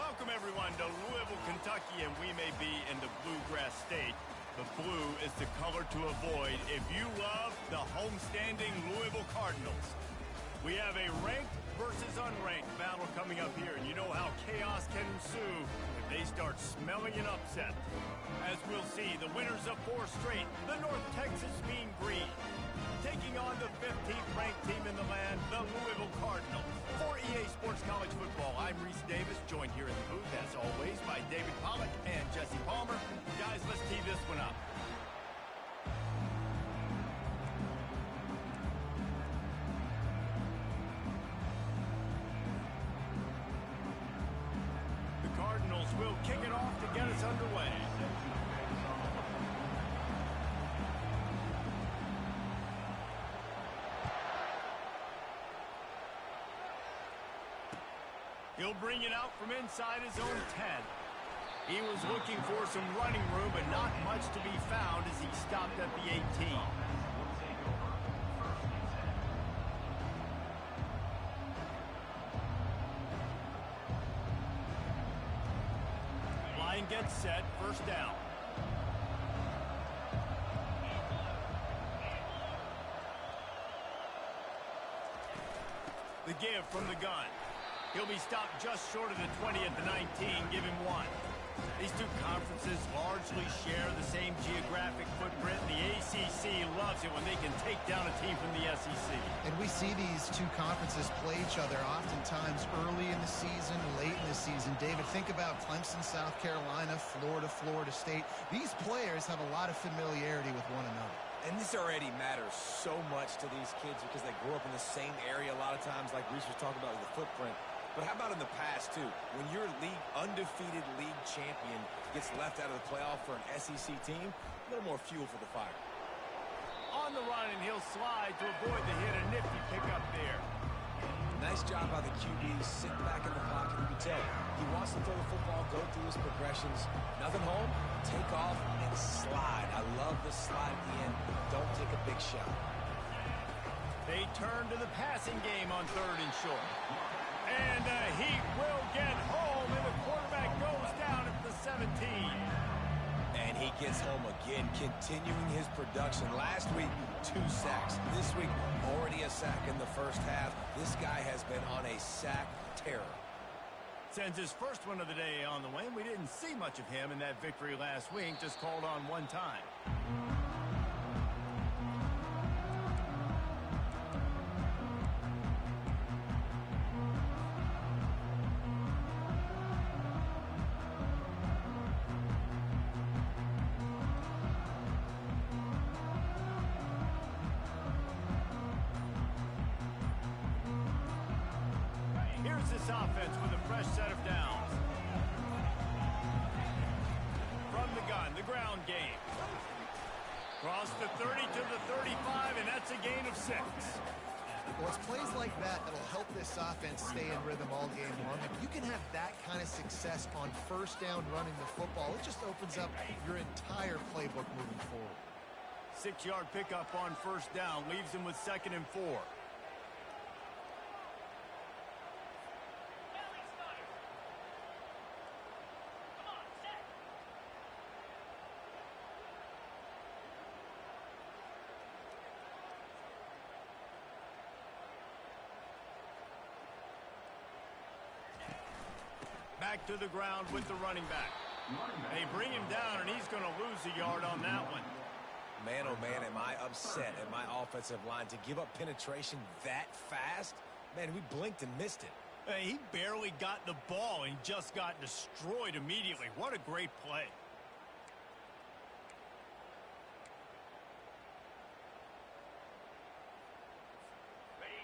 Welcome, everyone, to Louisville, Kentucky, and we may be in the Bluegrass State, but blue is the color to avoid if you love the homestanding Louisville Cardinals. We have a ranked versus unranked battle coming up here, and you know how chaos can ensue if they start smelling an upset. As we'll see, the winners of 4 straight, the North Texas Mean Green, taking on the 15th ranked team in the land, the Louisville Cardinals. For EA Sports College Football, I'm Reese Davis, joined here in the booth, as always, by David Pollack and Jesse Palmer. Guys, let's tee this one up. The Cardinals will kick it off to get us underway. He'll bring it out from inside his own 10. He was looking for some running room, but not much to be found as he stopped at the 18. Line gets set, first down. The give from the gun. He'll be stopped just short of the 20 at the 19, give him 1. These two conferences largely share the same geographic footprint. The ACC loves it when they can take down a team from the SEC. And we see these two conferences play each other oftentimes early in the season, late in the season. David, think about Clemson, South Carolina, Florida, Florida State. These players have a lot of familiarity with one another. And this already matters so much to these kids because they grew up in the same area a lot of times, like Reese was talking about with the footprint. But how about in the past, too? When your undefeated league champion gets left out of the playoff for an SEC team, a little more fuel for the fire. On the run, and he'll slide to avoid the hit. A nifty pickup there. Nice job by the QB, sitting back in the pocket. You can tell he wants to throw the football, go through his progressions. Nothing home, take off, and slide. I love the slide at the end. Don't take a big shot. They turn to the passing game on 3rd and short. And the Heat will get home, and the quarterback goes down at the 17. And he gets home again, continuing his production. Last week, 2 sacks. This week, already a sack in the first half. This guy has been on a sack terror. Sends his first one of the day on the way. We didn't see much of him in that victory last week, just called on 1 time. Offense with a fresh set of downs. From the gun, the ground game. Cross the 30 to the 35, and that's a gain of 6. Well, it's plays like that that'll help this offense stay in rhythm all game long. If you can have that kind of success on first down running the football, it just opens up your entire playbook moving forward. 6-yard pickup on first down leaves him with 2nd and 4. Back to the ground with the running back. They bring him down, and he's going to lose a yard on that one. Man, oh man, am I upset at my offensive line to give up penetration that fast? Man, we blinked and missed it. Hey, he barely got the ball and just got destroyed immediately. What a great play.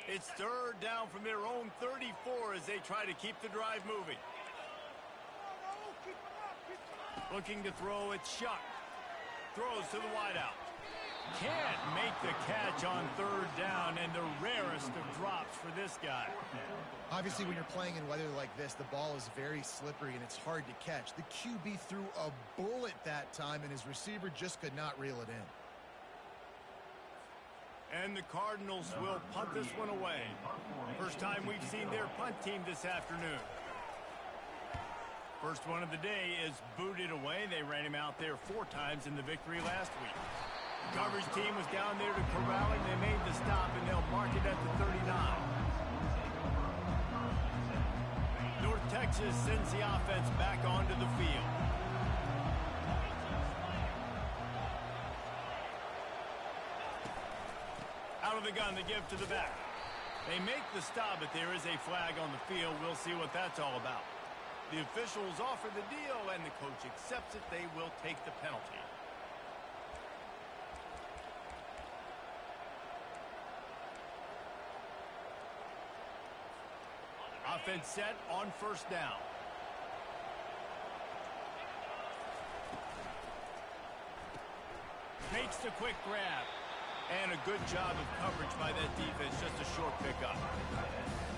It's 3rd down from their own 34 as they try to keep the drive moving. Looking to throw, it's Shuck. Throws to the wideout. Can't make the catch on 3rd down, and the rarest of drops for this guy. Obviously, when you're playing in weather like this, the ball is very slippery and it's hard to catch. The QB threw a bullet that time, and his receiver just could not reel it in. And the Cardinals will punt this one away. First time we've seen their punt team this afternoon. First one of the day is booted away. They ran him out there 4 times in the victory last week. The coverage team was down there to corral him. They made the stop, and they'll mark it at the 39. North Texas sends the offense back onto the field. Out of the gun, they give to the back. They make the stop, but there is a flag on the field. We'll see what that's all about. The officials offer the deal, and the coach accepts it. They will take the penalty. Offense set on first down. Makes the quick grab. And a good job of coverage by that defense. Just a short pickup.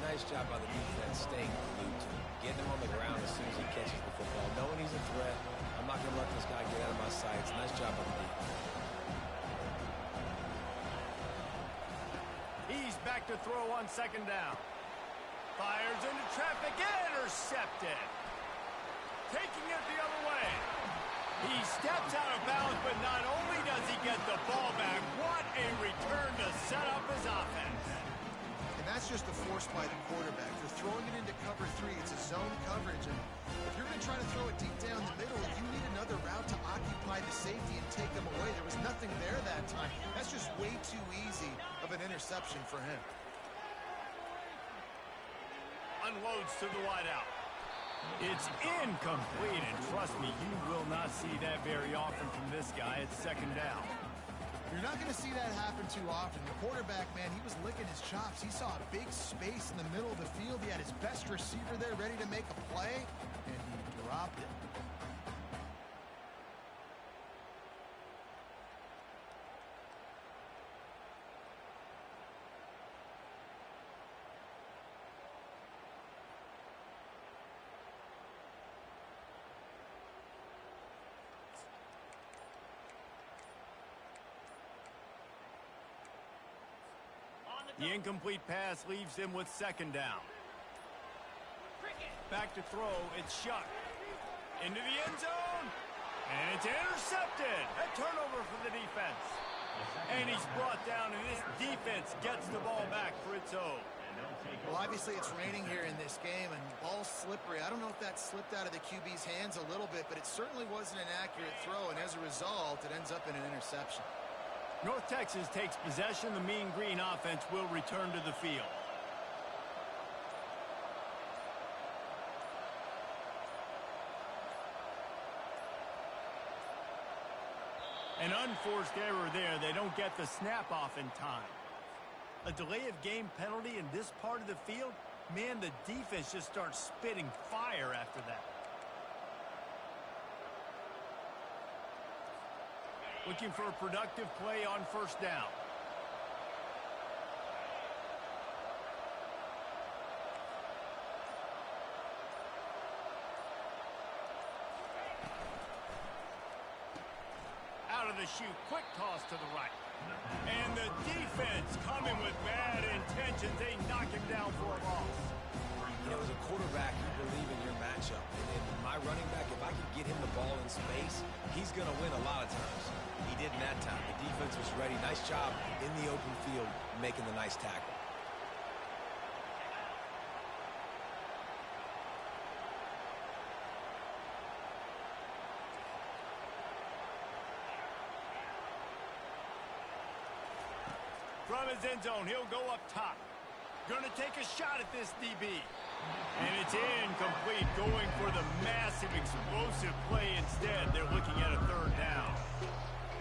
Nice job by the defense staying glued to him. Getting him on the ground as soon as he catches the football. Knowing he's a threat, I'm not going to let this guy get out of my sights. Nice job by the defense. He's back to throw on second down. Fires into traffic. Intercepted. Taking it the other way. He steps out of bounds, but not only does he get the ball back, what a return to set up his offense. And that's just a force by the quarterback. They're throwing it into cover 3. It's a zone coverage. And if you're going to try to throw it deep down the middle, you need another route to occupy the safety and take them away. There was nothing there that time. That's just way too easy of an interception for him. Unloads to the wideout. It's incomplete, and trust me, you will not see that very often from this guy. It's second down. You're not going to see that happen too often. The quarterback, man, he was licking his chops. He saw a big space in the middle of the field. He had his best receiver there ready to make a play, and he dropped it. The incomplete pass leaves him with second down. Back to throw. It's Shuck. Into the end zone. And it's intercepted. A turnover for the defense. And he's brought down, and this defense gets the ball back for its own. Well, obviously it's raining here in this game, and ball's slippery. I don't know if that slipped out of the QB's hands a little bit, but it certainly wasn't an accurate throw, and as a result, it ends up in an interception. North Texas takes possession. The Mean Green offense will return to the field. An unforced error there. They don't get the snap off in time. A delay of game penalty in this part of the field? Man, the defense just starts spitting fire after that. Looking for a productive play on first down. Out of the chute, quick toss to the right. And the defense coming with bad intentions. They knock him down for a loss. You know, as a quarterback, you believe in your matchup. And my running back, if I can get him the ball in space, he's going to win a lot of times. He did in that time. The defense was ready. Nice job in the open field making the nice tackle. From his end zone, he'll go up top. Going to take a shot at this DB. And it's incomplete, going for the massive, explosive play instead. They're looking at a third down.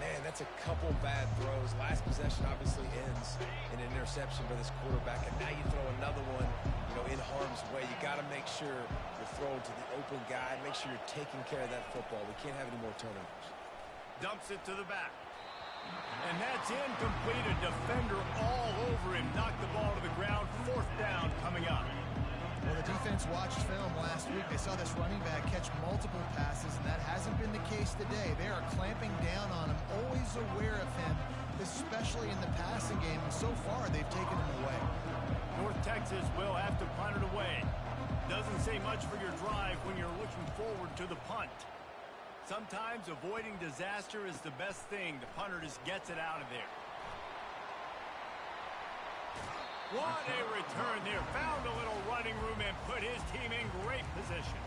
Man, that's a couple bad throws. Last possession obviously ends in an interception by this quarterback, and now you throw another one, in harm's way. You got to make sure you're throwing to the open guy. Make sure you're taking care of that football. We can't have any more turnovers. Dumps it to the back. And that's incomplete. A defender all over him. Knocked the ball to the ground. Fourth down coming up. Well, the defense watched film last week. They saw this running back catch multiple passes, and that hasn't been the case today. They are clamping down on him, always aware of him, especially in the passing game. And so far, they've taken him away. North Texas will have to punt it away. Doesn't say much for your drive when you're looking forward to the punt. Sometimes avoiding disaster is the best thing. The punter just gets it out of there. What a return there. Found a little running room and put his team in great position.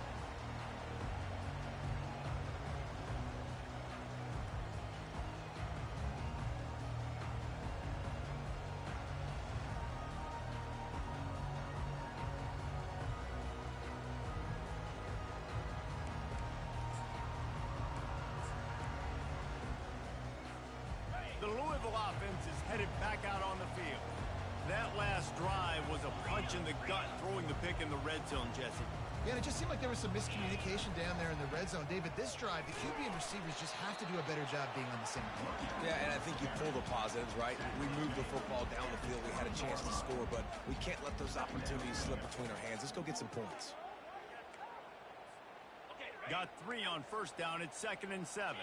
The Louisville offense is headed back out on the field. That last drive was a punch in the gut, throwing the pick in the red zone, Jesse. Yeah, and it just seemed like there was some miscommunication down there in the red zone. David, this drive, the QB and receivers just have to do a better job being on the same page. Yeah, and I think you pull the positives, right? We moved the football down the field. We had a chance to score, but we can't let those opportunities slip between our hands. Let's go get some points. Got 3 on first down. It's 2nd and 7.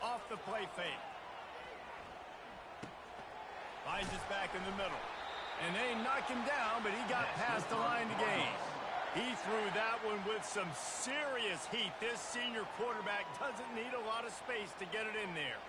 Off the play fake. Finds us back in the middle. And they knock him down, but he got past the line to gain. He threw that one with some serious heat. This senior quarterback doesn't need a lot of space to get it in there.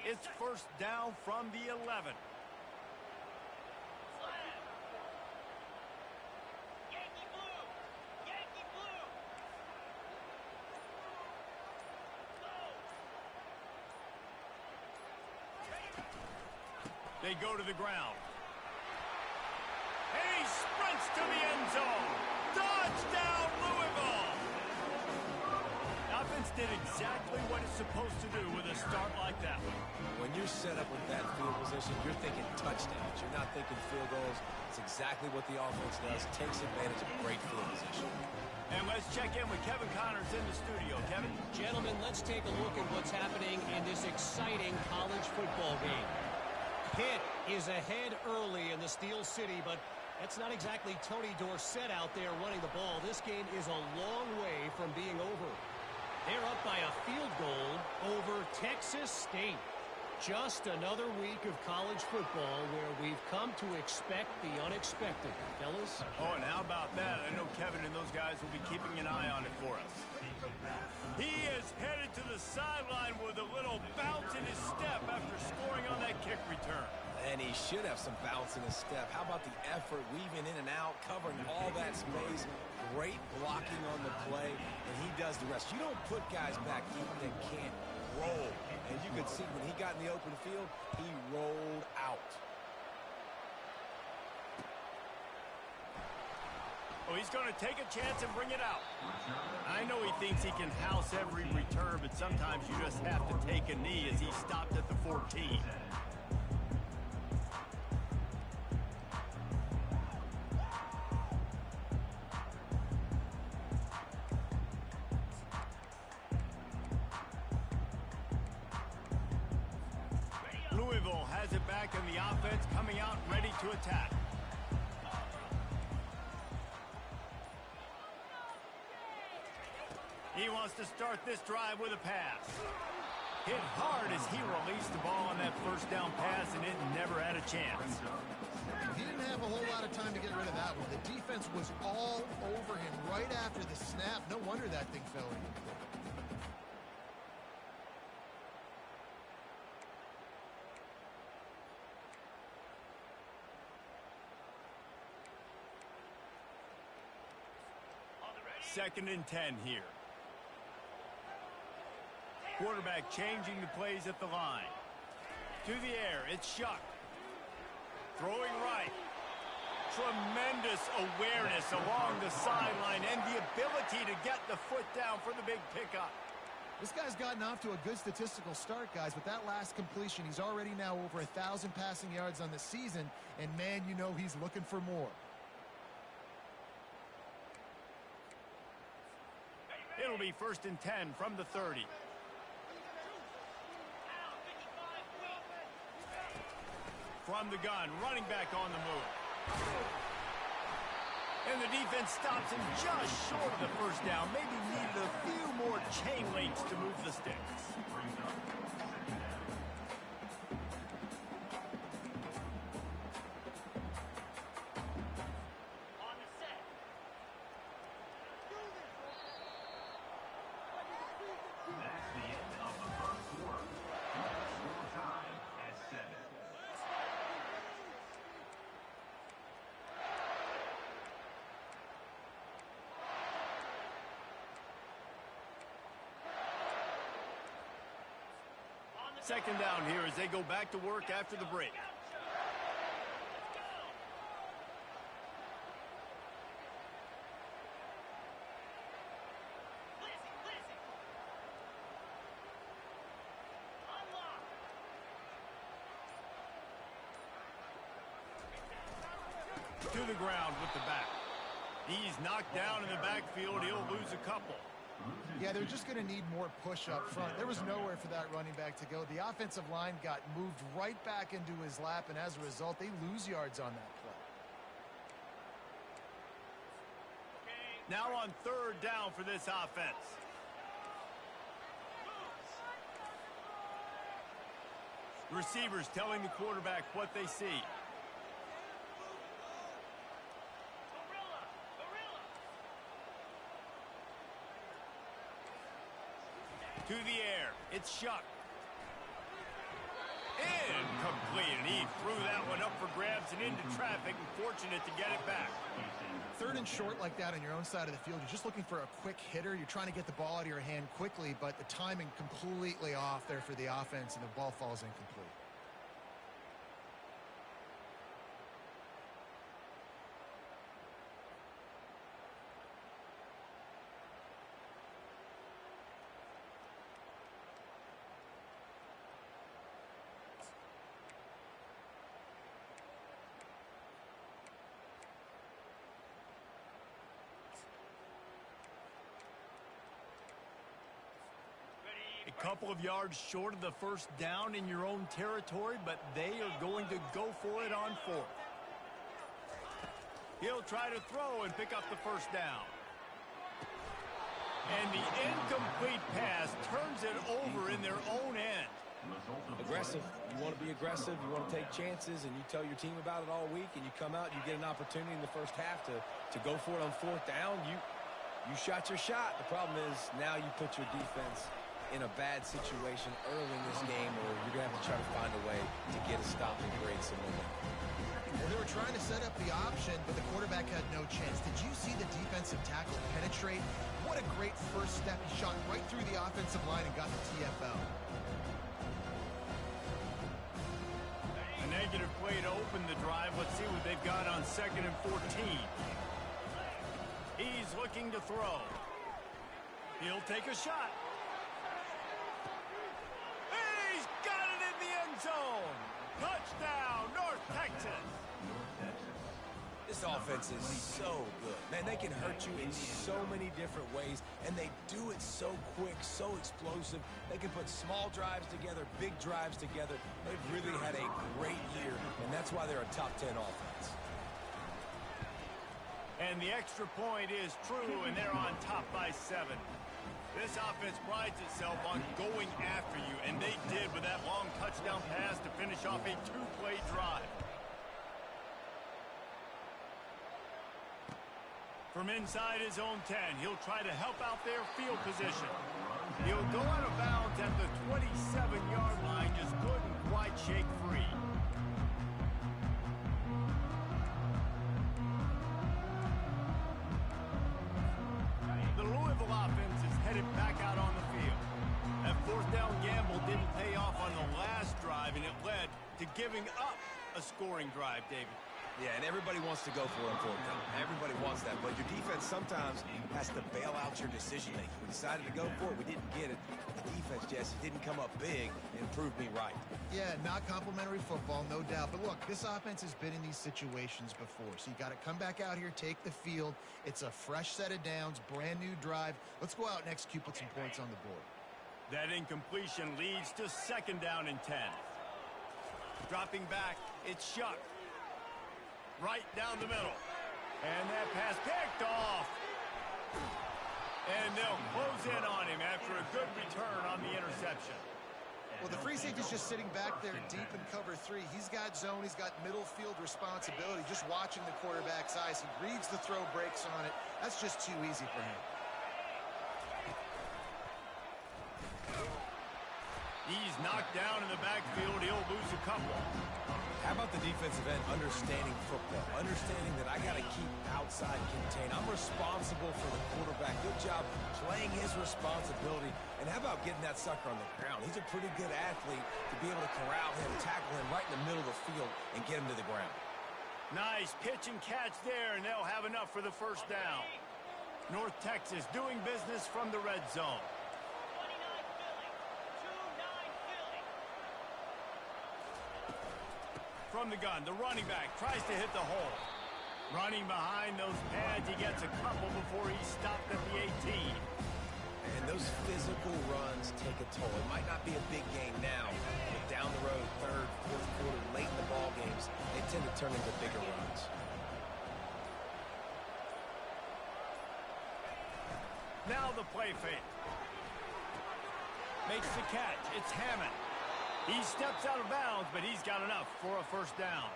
It's first down from the 11. They go to the ground. And he sprints to the end zone. Touchdown, Louisville! Offense did exactly what it's supposed to do with a start like that one. When you're set up with that field position, you're thinking touchdowns. You're not thinking field goals. It's exactly what the offense does. Takes advantage of great field position. And let's check in with Kevin Connors in the studio. Kevin? Gentlemen, let's take a look at what's happening in this exciting college football game. Pitt is ahead early in the Steel City, but that's not exactly Tony Dorsett out there running the ball. This game is a long way from being over. They're up by a field goal over Texas State. Just another week of college football where we've come to expect the unexpected, fellas. Oh, and how about that? I know Kevin and those guys will be keeping an eye on it for us. He is headed to the sideline with a little bounce in his step after scoring on that kick return. And he should have some bounce in his step. How about the effort, weaving in and out, covering all that space, great blocking on the play, and he does the rest. You don't put guys back deep that can't roll. And you could see when he got in the open field, he rolled out. Oh, he's going to take a chance and bring it out. I know he thinks he can house every return, but sometimes you just have to take a knee as he stopped at the 14. Louisville has it back in the offense, coming out ready to attack. He wants to start this drive with a pass. Hit hard as he released the ball on that first down pass, and it never had a chance. He didn't have a whole lot of time to get rid of that one. The defense was all over him right after the snap. No wonder that thing fell in. Second and 10 here. Quarterback changing the plays at the line. To the air, it's Shuck. Throwing right. Tremendous awareness along the sideline and the ability to get the foot down for the big pickup. This guy's gotten off to a good statistical start, guys. With that last completion, he's already now over 1,000 passing yards on the season, and man, you know he's looking for more. It'll be first and 10 from the 30. from the gun, running back on the move. And the defense stops him just short of the first down. Maybe needed a few more chain links to move the sticks. Second down here as they go back to work after the break. To the ground with the back. He's knocked down in the backfield. He'll lose a couple. Yeah, they're just going to need more push up front. There was nowhere for that running back to go. The offensive line got moved right back into his lap, and as a result, they lose yards on that play. Now on third down for this offense. Receivers telling the quarterback what they see. To the air. It's Shuck. Incomplete. And he threw that one up for grabs and into traffic, and fortunate to get it back. Third and short like that on your own side of the field, you're just looking for a quick hitter. You're trying to get the ball out of your hand quickly, but the timing completely off there for the offense, and the ball falls incomplete. A couple of yards short of the first down in your own territory, but they are going to go for it on fourth. He'll try to throw and pick up the first down. And the incomplete pass turns it over in their own end. Aggressive. You want to be aggressive. You want to take chances, and you tell your team about it all week, and you come out, you get an opportunity in the first half to go for it on fourth down. You shot your shot. The problem is now you put your defense in a bad situation early in this game, or you're going to have to try to find a way to get a stop and create some momentum. Well, they were trying to set up the option, but the quarterback had no chance. Did you see the defensive tackle penetrate? What a great first step. He shot right through the offensive line and got the TFL. A negative play to open the drive. Let's see what they've got on 2nd and 14. He's looking to throw. He'll take a shot. He's got it in the end zone. Touchdown, North Texas. This offense is so good. Man, they can hurt you in so many different ways, and they do it so quick, so explosive. They can put small drives together, big drives together. They've really had a great year, and that's why they're a top 10 offense. And the extra point is true, and they're on top by 7. This offense prides itself on going after you, and they did with that long touchdown pass to finish off a 2-play drive. From inside his own 10, he'll try to help out their field position. He'll go out of bounds at the 27-yard line, just couldn't quite shake free. The Louisville offense is headed back out on the field. That fourth down gamble didn't pay off on the last drive, and it led to giving up a scoring drive, David. Yeah, and everybody wants to go for it on fourth down. Everybody wants that, but your defense sometimes has to bail out your decision-making. We decided to go for it. We didn't get it. The defense, Jesse, didn't come up big and proved me right. Yeah, not complimentary football, no doubt. But look, this offense has been in these situations before, so you got to come back out here, take the field. It's a fresh set of downs, brand new drive. Let's go out and execute, put some points on the board. That incompletion leads to 2nd down and 10. Dropping back, it's Shuck. Right down the middle. And that pass picked off. And they'll close in on him after a good return on the interception. Well, the free safety's just sitting back there deep in cover 3. He's got zone. He's got middle field responsibility. Just watching the quarterback's eyes. He reads the throw, breaks on it. That's just too easy for him. He's knocked down in the backfield. He'll lose a couple. How about the defensive end understanding football? Understanding that I got to keep outside contained. I'm responsible for the quarterback. Good job playing his responsibility. And how about getting that sucker on the ground? He's a pretty good athlete to be able to corral him, tackle him right in the middle of the field, and get him to the ground. Nice pitch and catch there, and they'll have enough for the first down. North Texas doing business from the red zone. From the gun, the running back tries to hit the hole. Running behind those pads, he gets a couple before he's stopped at the 18. And those physical runs take a toll. It might not be a big game now, but down the road, third, fourth quarter, late in the ball games, they tend to turn into bigger runs. Now the play fake. Makes the catch. It's Hammond. He steps out of bounds, but he's got enough for a first down.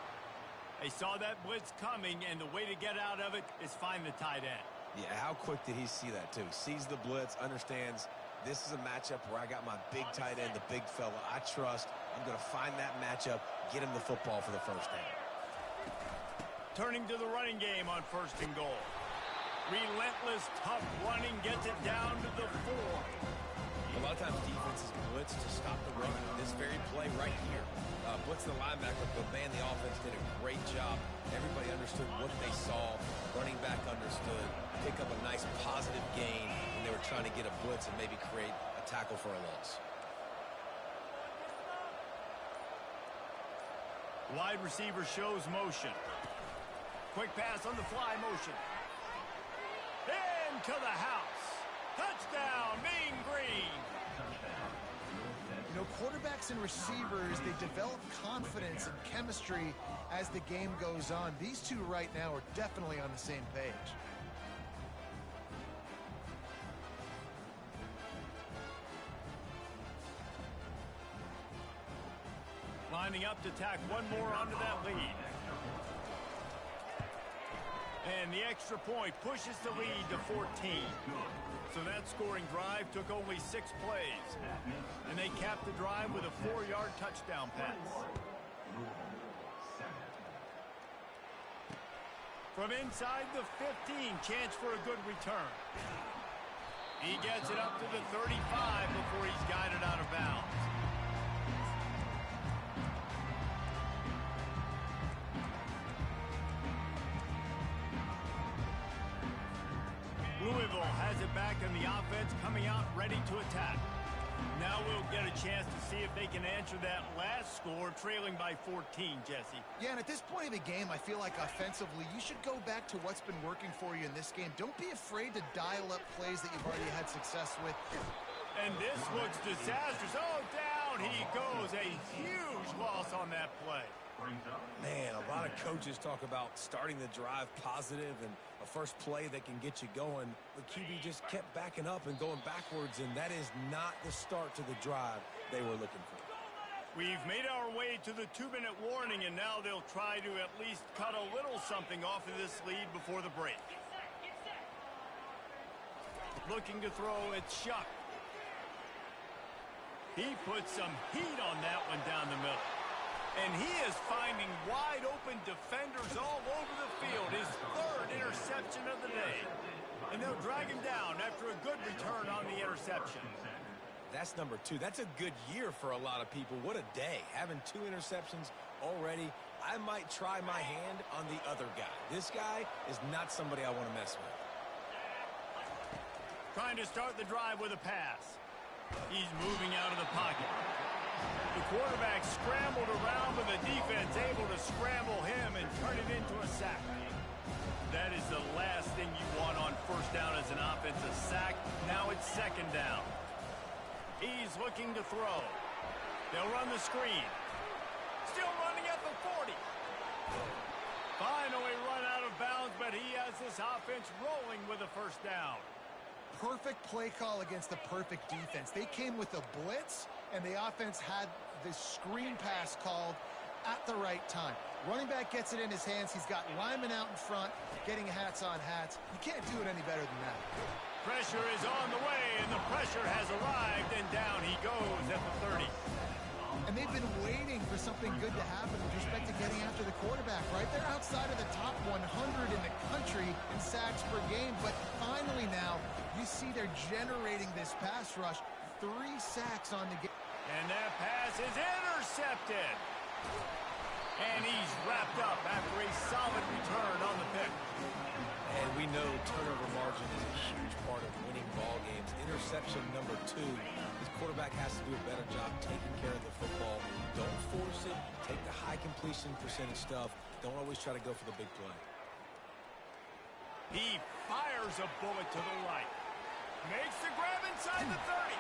They saw that blitz coming, and the way to get out of it is find the tight end. Yeah, how quick did he see that, too? Sees the blitz, understands this is a matchup where I got my big tight end, the big fella I trust. I'm going to find that matchup, get him the football for the first down. Turning to the running game on first and goal. Relentless, tough running gets it down to the 4. A lot of times defenses blitz to stop the run. This very play right here, blitz the linebacker, but man, the offense did a great job. Everybody understood what they saw. Running back understood. Pick up a nice positive gain when they were trying to get a blitz and maybe create a tackle for a loss. Wide receiver shows motion. Quick pass on the fly motion. Into the house. Touchdown, Mean Green. You know, quarterbacks and receivers, they develop confidence and chemistry as the game goes on. These two right now are definitely on the same page. Lining up to tack one more onto that lead. And the extra point pushes the lead to 14. So that scoring drive took only 6 plays. And they capped the drive with a 4-yard touchdown pass. From inside the 15, chance for a good return. He gets it up to the 35 before he's guided out of bounds. Louisville has it back in the offense, coming out ready to attack. Now we'll get a chance to see if they can answer that last score, trailing by 14, Jesse. Yeah, and at this point of the game, I feel like offensively, you should go back to what's been working for you in this game. Don't be afraid to dial up plays that you've already had success with. And this looks disastrous. Oh, down he goes. A huge loss on that play. Man, a lot of coaches talk about starting the drive positive and a first play that can get you going. The QB just kept backing up and going backwards, and that is not the start to the drive they were looking for. We've made our way to the 2-minute warning, and now they'll try to at least cut a little something off of this lead before the break. Looking to throw, it's Shuck. He puts some heat on that one down the middle. And he is finding wide-open defenders all over the field. His 3rd interception of the day. And they'll drag him down after a good return on the interception. That's number 2. That's a good year for a lot of people. What a day. Having 2 interceptions already. I might try my hand on the other guy. This guy is not somebody I want to mess with. Trying to start the drive with a pass. He's moving out of the pocket. The quarterback scrambled around, but the defense able to scramble him and turn it into a sack. That is the last thing you want on first down as an offensive sack. Now it's 2nd down. He's looking to throw. They'll run the screen. still running at the 40. Finally run out of bounds, but he has this offense rolling with a first down. Perfect play call against the perfect defense. They came with a blitz, and the offense had the screen pass called at the right time. Running back gets it in his hands. He's got linemen out in front, getting hats on hats. You can't do it any better than that. Pressure is on the way, and the pressure has arrived, and down he goes at the 30. And they've been waiting for something good to happen with respect to getting after the quarterback, right? They're outside of the top 100 in the country in sacks per game, but finally now you see they're generating this pass rush. 3 sacks on the game. And that pass is intercepted. And he's wrapped up after a solid return on the pick. And we know turnover margin is a huge part of winning ball games. Interception number 2. This quarterback has to do a better job taking care of the football. Don't force it. Take the high completion percentage stuff. Don't always try to go for the big play. He fires a bullet to the right. Makes the grab inside the 30.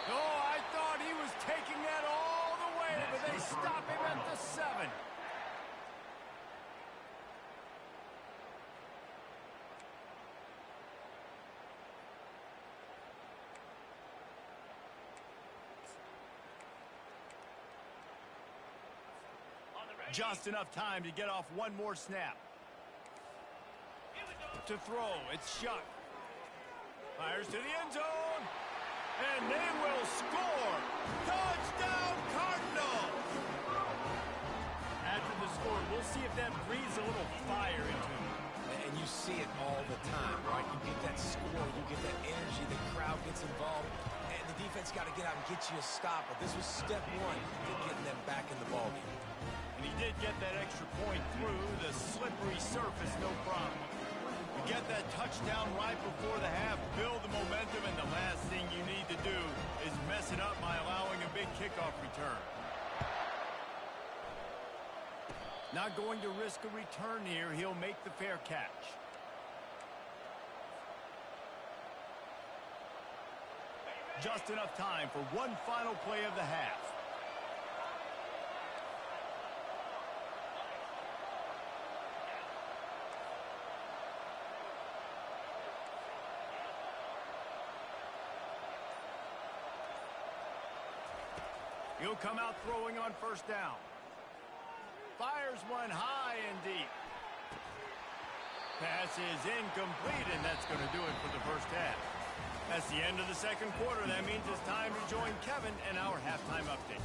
Oh, I thought he was taking that all the way, but they stop him at the 7. Just enough time to get off one more snap. To throw, it's Shuck. Fires to the end zone. And they will score. Touchdown, Cardinals! After the score, we'll see if that breathes a little fire into him. And you see it all the time, right? You get that score, you get that energy, the crowd gets involved, and the defense got to get out and get you a stop. But this was step 1 to getting them back in the ballgame. And he did get that extra point through the slippery surface, no problem. You get that touchdown right before the half, build the momentum, and the last thing you need to do is mess it up by allowing a big kickoff return. Not going to risk a return here. He'll make the fair catch. Just enough time for one final play of the half. He'll come out throwing on first down. Fires one high and deep. Pass is incomplete, and that's going to do it for the first half. That's the end of the second quarter. That means it's time to join Kevin and our halftime update.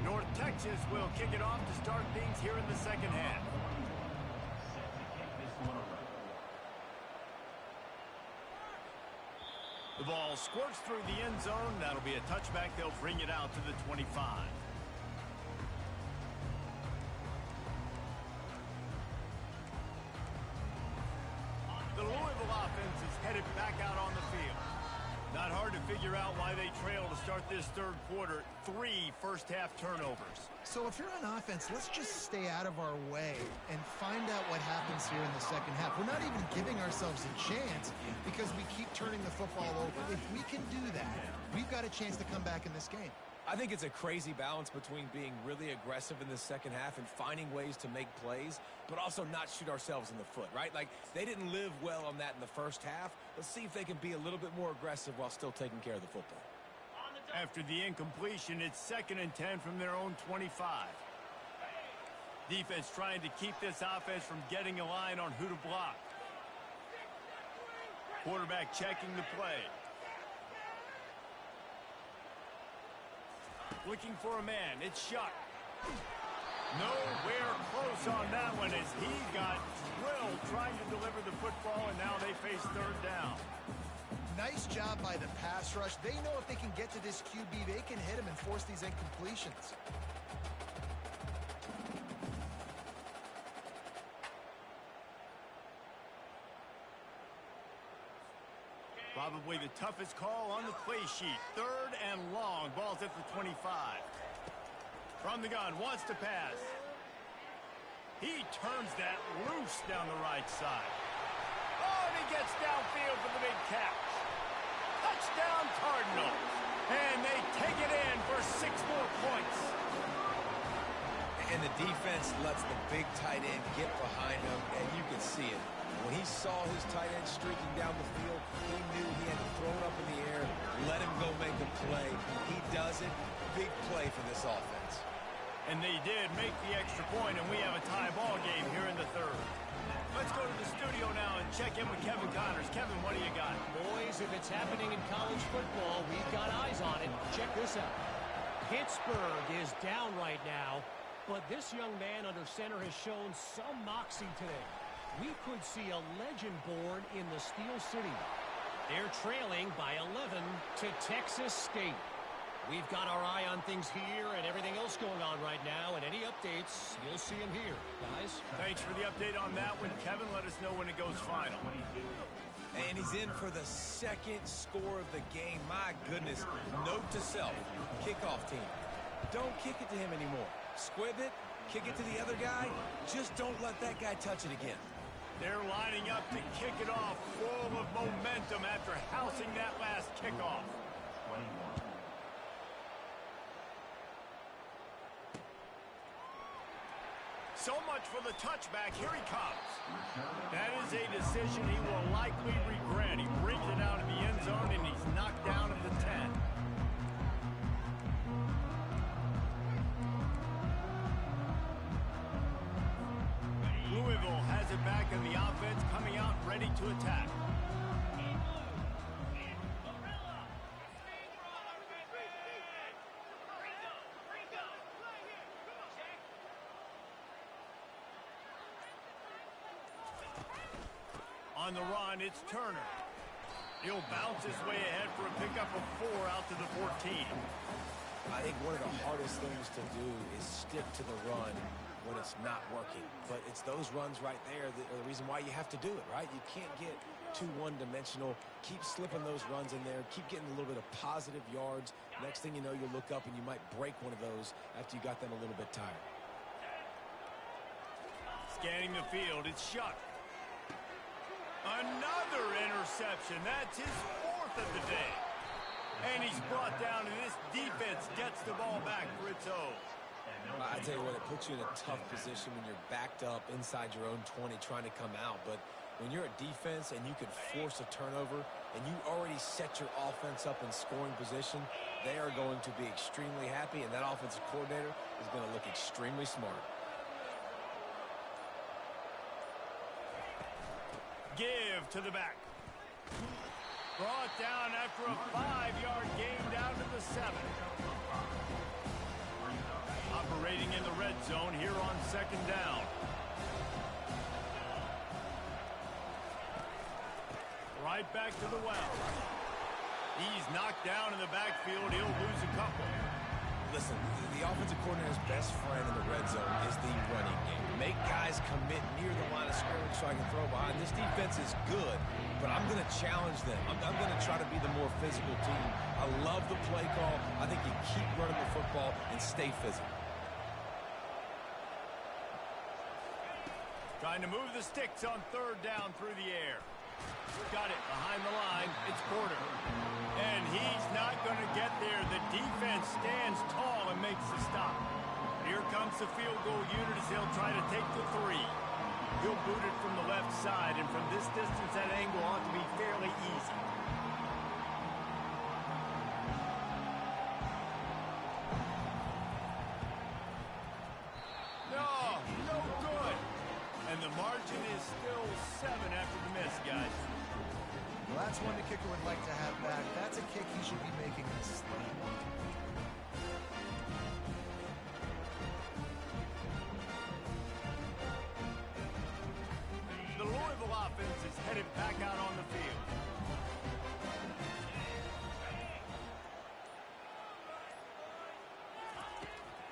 North Texas will kick it off to start things here in the second half. The ball squirts through the end zone. That'll be a touchback. They'll bring it out to the 25. The Louisville offense is headed back out on the field. Not hard to figure out why they trail to start this third quarter. 3 first-half turnovers. So if you're on offense, let's just stay out of our way and find out what happens here in the second half. We're not even giving ourselves a chance because we keep turning the football over. If we can do that, we've got a chance to come back in this game. I think it's a crazy balance between being really aggressive in the second half and finding ways to make plays, but also not shoot ourselves in the foot, right? Like, they didn't live well on that in the first half. Let's see if they can be a little bit more aggressive while still taking care of the football. After the incompletion, it's 2nd and 10 from their own 25. Defense trying to keep this offense from getting a line on who to block. Quarterback checking the play. Looking for a man. It's Shuck. Nowhere close on that one as he got drilled trying to deliver the football, and now they face third down. Nice job by the pass rush. They know if they can get to this QB, they can hit him and force these incompletions. Probably the toughest call on the play sheet. 3rd and long. Ball's at the 25. From the gun, wants to pass. He turns that loose down the right side. Oh, and he gets downfield for the big catch. Touchdown, Cardinals. And they take it in for 6 more points. And the defense lets the big tight end get behind him, and you can see it. When he saw his tight end streaking down the field, he knew he had to throw it up in the air, let him go make a play. He does it. Big play for this offense. And they did make the extra point, and we have a tie ball game here in the third. Let's go to the studio now and check in with Kevin Connors. Kevin, what do you got? Boys, if it's happening in college football, we've got eyes on it. Check this out. Pittsburgh is down right now, but this young man under center has shown some moxie today. We could see a legend born in the Steel City. They're trailing by 11 to Texas State. We've got our eye on things here and everything else going on right now, and any updates, you'll see them here. Guys? Thanks for the update on that one, Kevin. Let us know when it goes final. And he's in for the second score of the game. My goodness. Note to self, kickoff team. Don't kick it to him anymore. Squib it, kick it to the other guy. Just don't let that guy touch it again. They're lining up to kick it off, full of momentum after housing that last kickoff. So much for the touchback. Here he comes. That is a decision he will likely regret. He brings it out of the end zone, and he's knocked down at the 10. Louisville has it back in the offense, coming out ready to attack. On the run, it's Turner. He'll bounce his way ahead for a pickup of 4 out to the 14. I think one of the hardest things to do is stick to the run when it's not working. But it's those runs right there that are the reason why you have to do it, right? You can't get too one-dimensional. Keep slipping those runs in there. Keep getting a little bit of positive yards. Next thing you know, you'll look up and you might break one of those after you got them a little bit tired. Scanning the field, it's Shuck. Another interception. That's his 4th of the day. And he's brought down, and this defense gets the ball back for its own. I tell you what, it puts you in a tough position when you're backed up inside your own 20 trying to come out. But when you're a defense and you can force a turnover and you already set your offense up in scoring position, they are going to be extremely happy, and that offensive coordinator is going to look extremely smart. Give to the back. Brought down after a 5-yard gain down to the 7. Operating in the red zone here on 2nd down. Right back to the well. He's knocked down in the backfield. He'll lose a couple. Listen, the offensive coordinator's best friend in the red zone is the running game. Make guys commit near the line of scrimmage so I can throw behind. This defense is good, but I'm going to challenge them. I'm going to try to be the more physical team. I love the play call. I think you keep running the football and stay physical. Trying to move the sticks on 3rd down through the air. Got it behind the line. It's Porter. And he's not going to get there. The defense stands tall and makes the stop. Here comes the field goal unit as they'll try to take the 3. He'll boot it from the left side, and from this distance, that angle ought to be fairly easy. No good. And the margin is still 7 after the miss, guys. Well, that's one the kicker would like to have back. That's a kick he should be making this slate. The Louisville offense is headed back out on the field.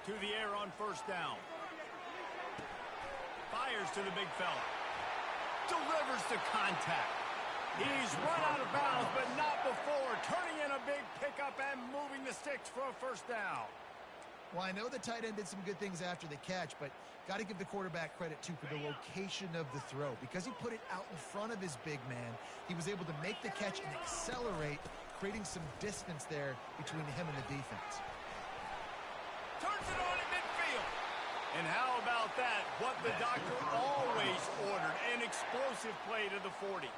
To the air on 1st down. Fires to the big fella. Delivers the contact. He's run out of bounds, but not before. Turning in a big pickup and moving the sticks for a 1st down. Well, I know the tight end did some good things after the catch, but got to give the quarterback credit, too, for the location of the throw. Because he put it out in front of his big man, he was able to make the catch and accelerate, creating some distance there between him and the defense. Turns it on at midfield. And how about that? What the doctor always ordered, an explosive play to the 40.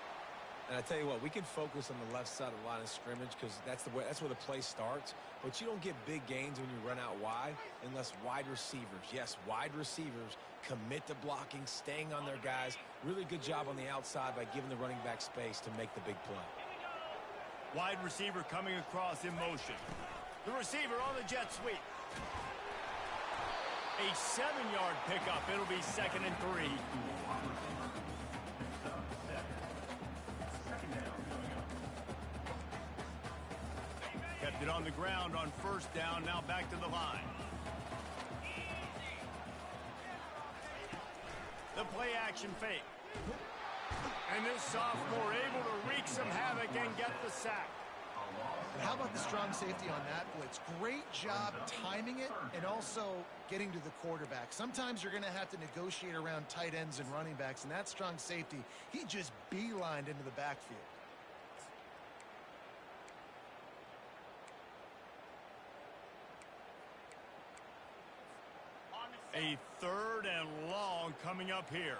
And I tell you what, we can focus on the left side of the line of scrimmage because that's where the play starts. But you don't get big gains when you run out wide unless wide receivers, yes, wide receivers, commit to blocking, staying on their guys. Really good job on the outside by giving the running back space to make the big play. Wide receiver coming across in motion. The receiver on the jet sweep. A 7-yard pickup. It'll be 2nd and 3. Kept it on the ground on 1st down. Now back to the line. The play action fake. And this sophomore able to wreak some havoc and get the sack. And how about the strong safety on that blitz? Great job timing it and also getting to the quarterback. Sometimes you're going to have to negotiate around tight ends and running backs, and that strong safety, he just beelined into the backfield. A 3rd and long coming up here.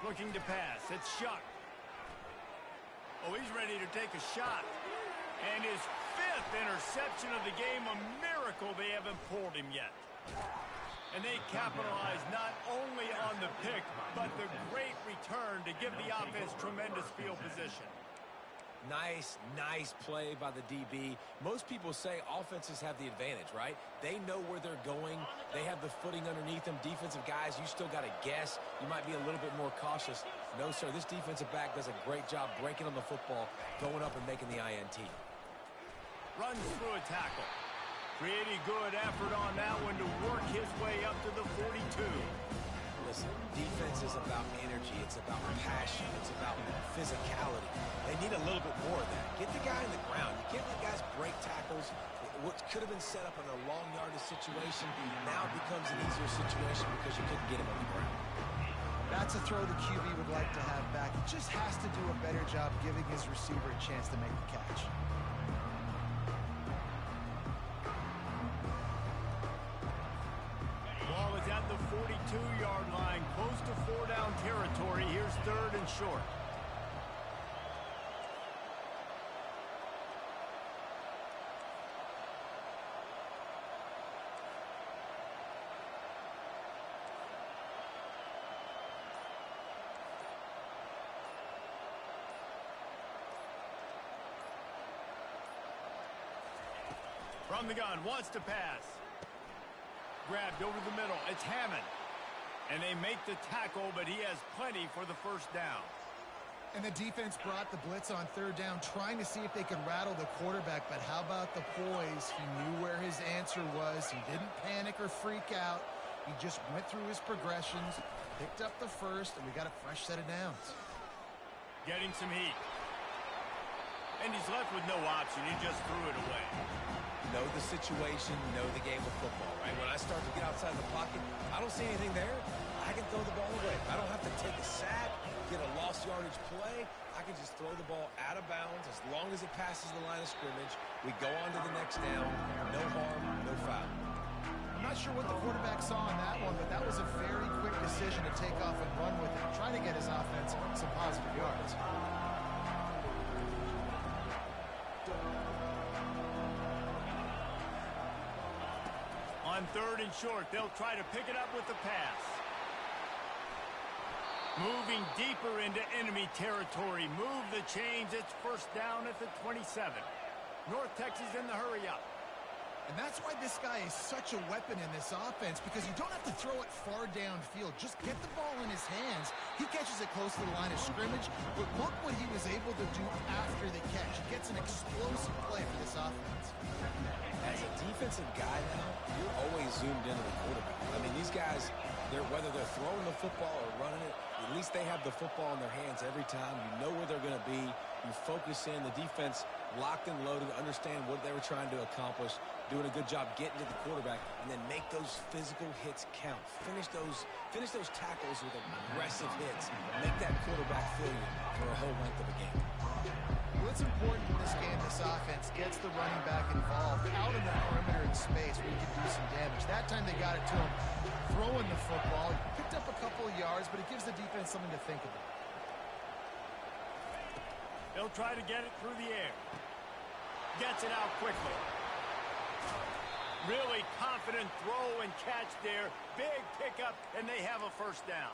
Looking to pass. It's Shuck. Oh, he's ready to take a shot. And his 5th interception of the game, a miracle they haven't pulled him yet. And they capitalize not only on the pick, but the great return to give the offense tremendous field position. Nice play by the DB. Most people say offenses have the advantage, right? They know where they're going. They have the footing underneath them. Defensive guys, you still got to guess. You might be a little bit more cautious. No, sir, this defensive back does a great job breaking on the football, going up and making the INT. Runs through a tackle. Pretty good effort on that one to work his way up to the 42. Listen, defense is about energy. It's about passion. It's about physicality. They need a little bit more of that. Get the guy in the ground. You can't let guys break tackles. What could have been set up in a long yardage situation now becomes an easier situation because you couldn't get him on the ground. That's a throw the QB would like to have back. He just has to do a better job giving his receiver a chance to make the catch. Ball is at the 42-yard line, close to 4-down territory. Here's 3rd and short. From the gun, wants to pass. Grabbed over the middle. It's Hammond. And they make the tackle, but he has plenty for the 1st down. And the defense brought the blitz on 3rd down, trying to see if they could rattle the quarterback. But how about the poise? He knew where his answer was. He didn't panic or freak out. He just went through his progressions, picked up the 1st, and we got a fresh set of downs. Getting some heat. And he's left with no option. He just threw it away. Know the situation, know the game of football, right? When I start to get outside the pocket, I don't see anything there. I can throw the ball away. I don't have to take a sack, get a lost yardage play. I can just throw the ball out of bounds as long as it passes the line of scrimmage. We go on to the next down. No harm, no foul. I'm not sure what the quarterback saw on that one, but that was a very quick decision to take off and run with it, trying to get his offense some positive yards. On 3rd and short, they'll try to pick it up with the pass. Moving deeper into enemy territory. Move the chains. It's 1st down at the 27. North Texas in the hurry-up. And that's why this guy is such a weapon in this offense, because you don't have to throw it far downfield. Just get the ball in his hands. He catches it close to the line of scrimmage, but look what he was able to do after the catch. He gets an explosive play for this offense. As a defensive guy now, you're always zoomed into the quarterback. I mean, these guys, whether they're throwing the football or running it, at least they have the football in their hands every time. You know where they're going to be. You focus in. The defense locked and loaded, understand what they were trying to accomplish, doing a good job getting to the quarterback, and then make those physical hits count. Finish those tackles with aggressive hits. Make that quarterback feel you for a whole length of a game. What's important in this game, this offense gets the running back involved out in the perimeter in space where you can do some damage. That time they got it to him throwing the football. He picked up a couple of yards, but it gives the defense something to think about. They'll try to get it through the air. Gets it out quickly. Really confident throw and catch there. Big pickup, and they have a first down.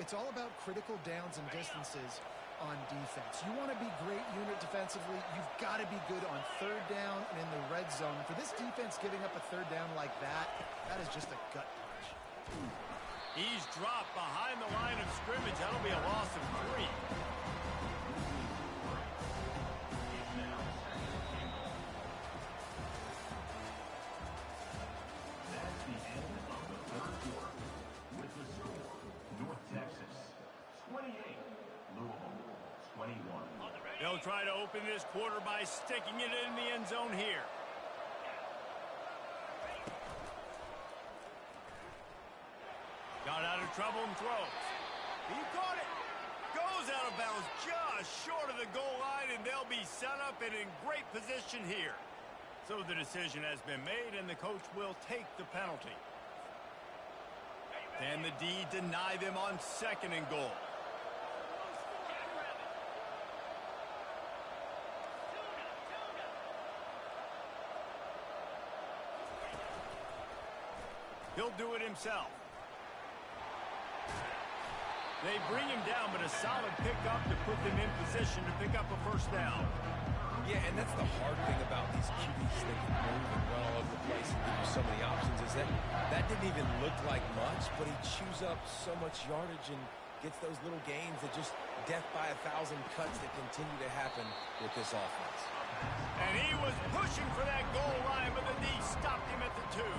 It's all about critical downs and distances on defense. You want to be great unit defensively, you've got to be good on third down and in the red zone. For this defense giving up a third down like that, that is just a gut punch. He's dropped behind the line of scrimmage. That'll be a loss of 3. They'll try to open this quarter by sticking it in the end zone here. Got out of trouble and throws. He caught it. Goes out of bounds just short of the goal line, and they'll be set up and in great position here. So the decision has been made, and the coach will take the penalty. Can the D deny them on 2nd and goal? He'll do it himself. They bring him down, but a solid pickup to put them in position to pick up a first down. Yeah, and that's the hard thing about these QBs. They can move and run all over the place and give you so many options. Is that didn't even look like much, but he chews up so much yardage and gets those little gains that just death by 1,000 cuts that continue to happen with this offense. And he was pushing for that goal line, but the D stopped him at the 2.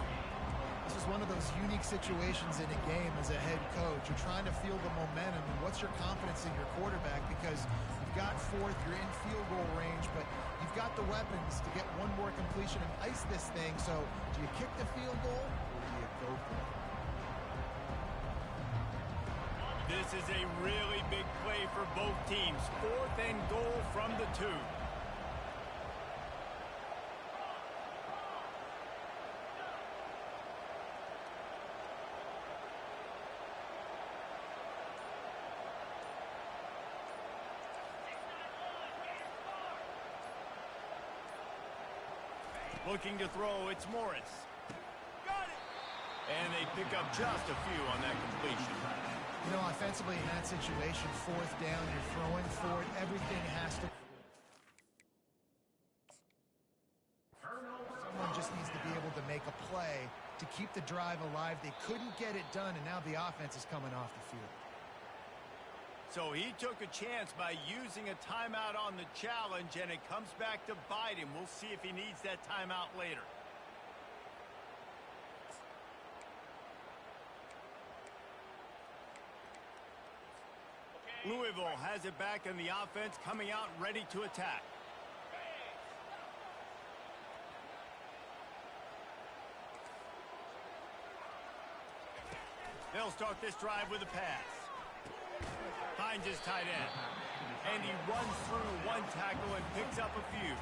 This is one of those unique situations in a game as a head coach. You're trying to feel the momentum, and what's your confidence in your quarterback? Because you've got 4th, you're in field goal range, but you've got the weapons to get one more completion and ice this thing. So do you kick the field goal, or do you go for it? This is a really big play for both teams. 4th and goal from the 2. Looking to throw, it's Morris. Got it! And they pick up just a few on that completion. You know, offensively in that situation, 4th down, you're throwing for it. Everything has to... Someone just needs to be able to make a play to keep the drive alive. They couldn't get it done, and now the offense is coming off the field. So he took a chance by using a timeout on the challenge, and it comes back to bite him. We'll see if he needs that timeout later. Louisville has it back, and the offense coming out ready to attack. They'll start this drive with a pass. Finds his tight end. And he runs through one tackle and picks up a few.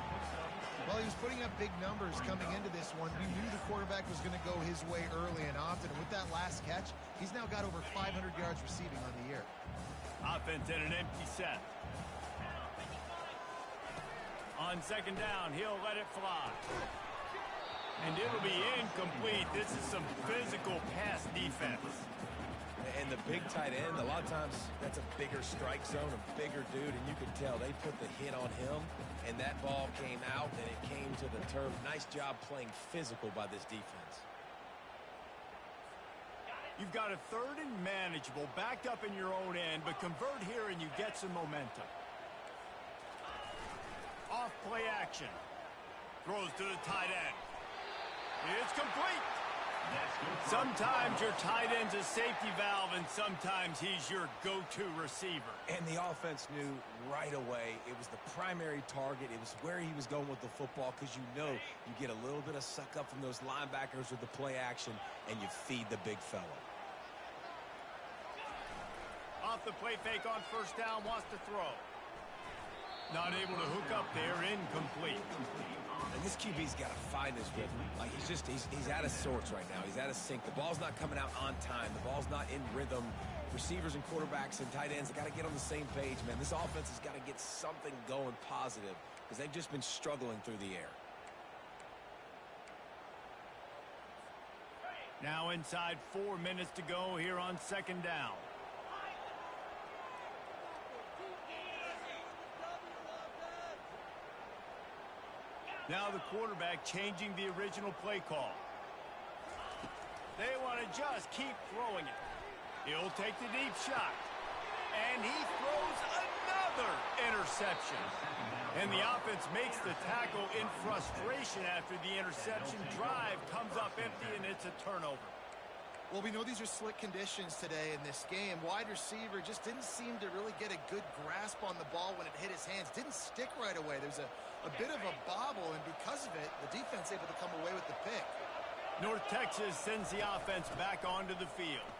Well, he was putting up big numbers coming into this one. We knew the quarterback was going to go his way early and often. And with that last catch, he's now got over 500 yards receiving on the year. Offense in an empty set. On 2nd down, he'll let it fly. And it'll be incomplete. This is some physical pass defense. And the big tight end, a lot of times that's a bigger strike zone, a bigger dude, and you can tell they put the hit on him, and that ball came out, and it came to the turf. Nice job playing physical by this defense. You've got a 3rd and manageable, backed up in your own end, but convert here and you get some momentum. Off play action. Throws to the tight end. It's complete. Sometimes your tight end's a safety valve, and sometimes he's your go-to receiver. And the offense knew right away it was the primary target. It was where he was going with the football, because you know you get a little bit of suck up from those linebackers with the play action, and you feed the big fella. Off the play fake on first down, wants to throw. Not able to hook up there, incomplete. And this QB's got to find his rhythm. Like he's out of sorts right now. He's out of sync. The ball's not coming out on time. The ball's not in rhythm. Receivers and quarterbacks and tight ends, they got to get on the same page, man. This offense has got to get something going positive, because they've just been struggling through the air. Now inside 4 minutes to go here on second down. Now the quarterback changing the original play call. They want to just keep throwing it. He'll take the deep shot. And he throws another interception. And the offense makes the tackle in frustration after the interception. Drive comes up empty, and it's a turnover. Well, we know these are slick conditions today in this game. Wide receiver just didn't seem to really get a good grasp on the ball when it hit his hands. Didn't stick right away. There's a bit of a bobble, and because of it, the defense able to come away with the pick. North Texas sends the offense back onto the field.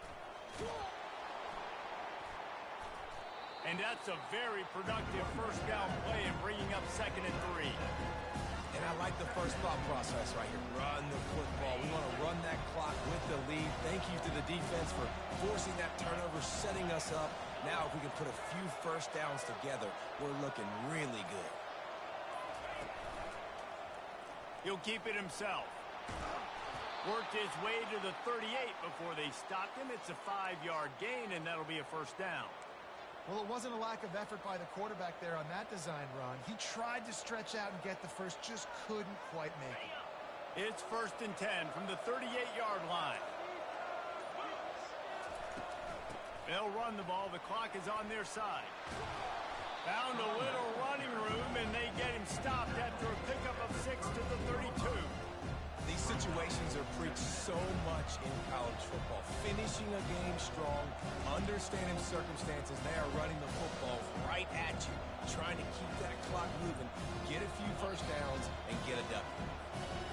And that's a very productive first down play and bringing up 2nd and 3. And I like the first thought process right here. Run the football. We want to run that clock with the lead. Thank you to the defense for forcing that turnover, setting us up. Now, if we can put a few first downs together, we're looking really good. He'll keep it himself. Worked his way to the 38 before they stopped him. It's a 5-yard gain, and that'll be a first down. Well, it wasn't a lack of effort by the quarterback there on that design run. He tried to stretch out and get the first, just couldn't quite make it. It's 1st and 10 from the 38-yard line. They'll run the ball. The clock is on their side. Found a little running room, and they get him stopped after a pickup of 6 to the 32. These situations are preached so much in college football. Finishing a game strong, understanding circumstances. They are running the football right at you, trying to keep that clock moving, get a few first downs, and get a W.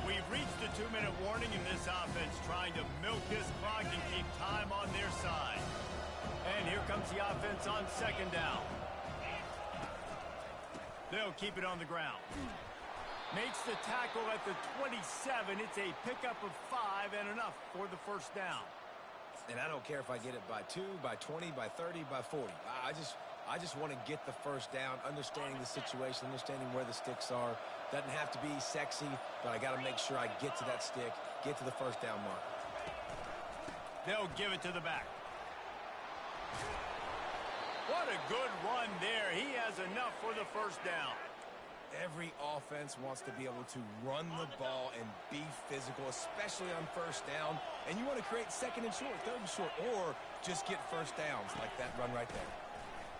We've reached the 2-minute warning in this offense, trying to milk this clock and keep time on their side. And here comes the offense on 2nd down. They'll keep it on the ground. Makes the tackle at the 27. It's a pickup of 5 and enough for the first down. And I don't care if I get it by 2, by 20, by 30, by 40. I just want to get the first down, understanding the situation, understanding where the sticks are. Doesn't have to be sexy, but I got to make sure I get to that stick, get to the first down mark. They'll give it to the back. What a good run there. He has enough for the first down. Every offense wants to be able to run the ball and be physical, especially on first down. And you want to create 2nd and short, 3rd and short, or just get first downs like that run right there.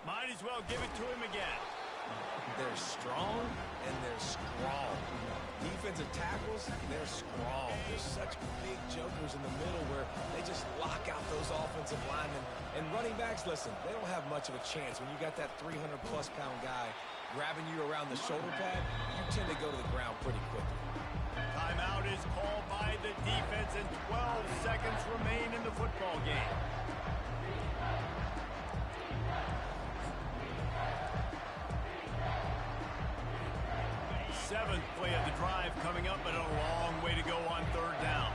Might as well give it to him again. They're strong and they're strong. Defensive tackles, they're strong. There's such big jokers in the middle where they just lock out those offensive linemen. And running backs, listen, they don't have much of a chance. When you got that 300-plus pound guy grabbing you around the shoulder pad, you tend to go to the ground pretty quickly. Timeout is called by the defense, and 12 seconds remain in the football game. Seventh play of the drive coming up, but a long way to go on 3rd down.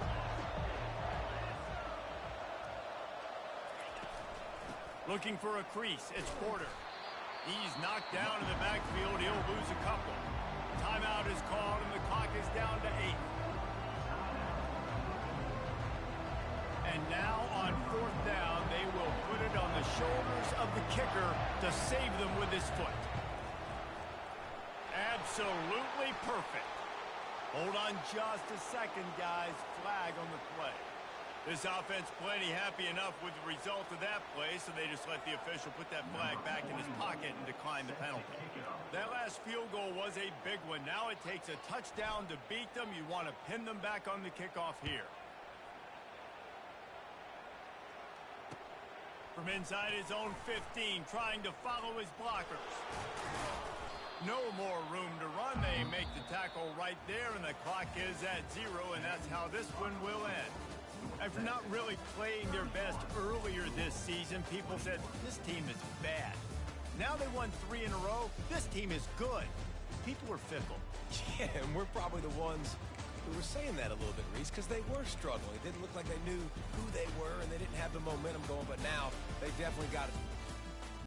Looking for a crease, it's Porter. He's knocked down in the backfield. He'll lose a couple. Timeout is called, and the clock is down to 8. And now on 4th down, they will put it on the shoulders of the kicker to save them with his foot. Absolutely perfect. Hold on just a second, guys. Flag on the play. This offense plenty happy enough with the result of that play, so they just let the official put that flag back in his pocket and decline the penalty. That last field goal was a big one. Now it takes a touchdown to beat them. You want to pin them back on the kickoff here. From inside his own 15, trying to follow his blockers. No more room to run. They make the tackle right there, and the clock is at 0, and that's how this one will end. After not really playing their best earlier this season, people said, this team is bad. Now they won 3 in a row. This team is good. People are fickle. Yeah, and we're probably the ones who were saying that a little bit, Reese, because they were struggling. It didn't look like they knew who they were, and they didn't have the momentum going, but now they definitely got